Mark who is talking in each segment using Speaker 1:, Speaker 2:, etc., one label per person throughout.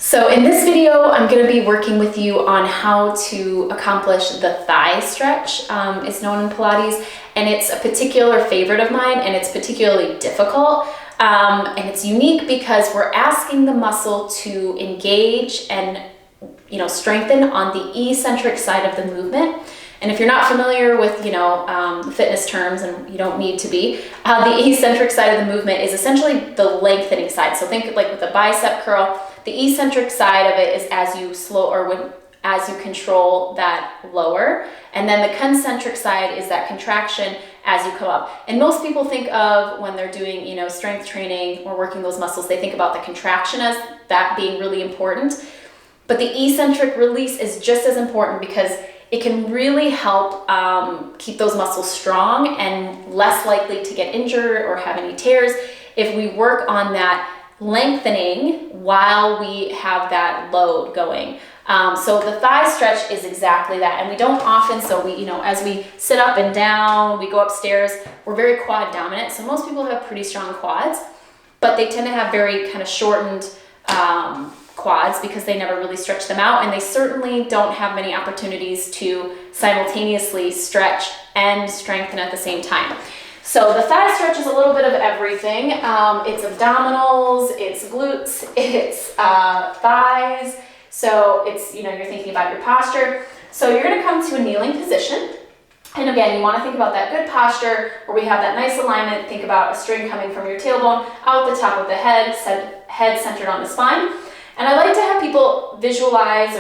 Speaker 1: So in this video, I'm going to be working with you on how to accomplish the thigh stretch. It's known in Pilates, and it's a particular favorite of mine, and it's particularly difficult. And it's unique because we're asking the muscle to engage and strengthen on the eccentric side of the movement. And if you're not familiar with, fitness terms, and you don't need to be, the eccentric side of the movement is essentially the lengthening side. So think like with a bicep curl, the eccentric side of it is as you as you control that lower. And then the concentric side is that contraction as you come up. And most people think of when they're doing, strength training or working those muscles, they think about the contraction as that being really important. But the eccentric release is just as important because it can really help keep those muscles strong and less likely to get injured or have any tears if we work on that lengthening while we have that load going. So the thigh stretch is exactly that. And we don't often, as we sit up and down, we go upstairs, we're very quad dominant. So most people have pretty strong quads, but they tend to have very kind of shortened quads because they never really stretch them out, and they certainly don't have many opportunities to simultaneously stretch and strengthen at the same time. So the thigh stretch is a little bit of everything. It's abdominals, it's glutes, it's thighs. So it's, you're thinking about your posture. So you're gonna come to a kneeling position. And again, you wanna think about that good posture where we have that nice alignment. Think about a string coming from your tailbone out the top of the head centered on the spine. And I like to have people visualize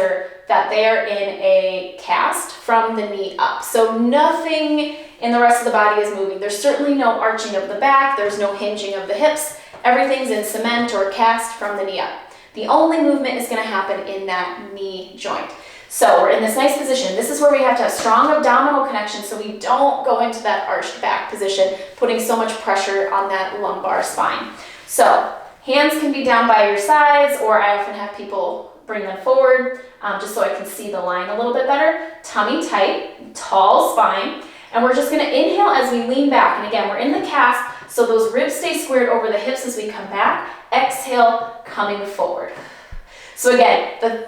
Speaker 1: that they're in a cast from the knee up. So nothing in the rest of the body is moving. There's certainly no arching of the back. There's no hinging of the hips. Everything's in cement or cast from the knee up. The only movement is going to happen in that knee joint. So we're in this nice position. This is where we have to have strong abdominal connection so we don't go into that arched back position, putting so much pressure on that lumbar spine. So hands can be down by your sides, or I often have people bring them forward just so I can see the line a little bit better. Tummy tight, tall spine, and we're just gonna inhale as we lean back. And again, we're in the cast, so those ribs stay squared over the hips as we come back. Exhale, coming forward. So again, the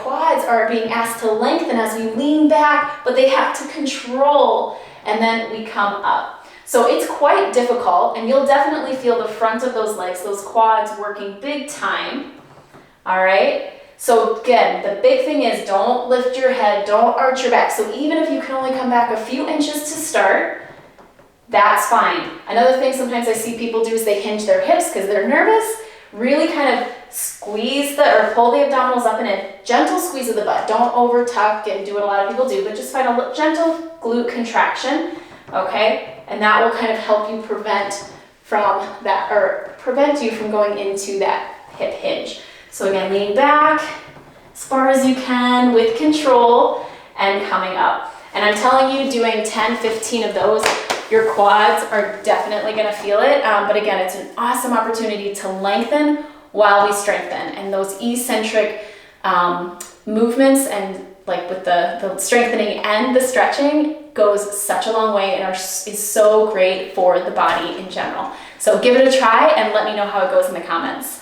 Speaker 1: quads are being asked to lengthen as we lean back, but they have to control, and then we come up. So it's quite difficult, and you'll definitely feel the front of those legs, those quads working big time. All right? So again, the big thing is don't lift your head, don't arch your back. So even if you can only come back a few inches to start, that's fine. Another thing sometimes I see people do is they hinge their hips because they're nervous. Really kind of squeeze or pull the abdominals up in a gentle squeeze of the butt. Don't over tuck and do what a lot of people do, but just find a gentle glute contraction, okay? And that will kind of help you prevent you from going into that hip hinge. So again, leaning back as far as you can with control and coming up. And I'm telling you, doing 10, 15 of those, your quads are definitely gonna feel it. But again, it's an awesome opportunity to lengthen while we strengthen. And those eccentric movements, and like with the strengthening and the stretching, goes such a long way and is so great for the body in general. So give it a try and let me know how it goes in the comments.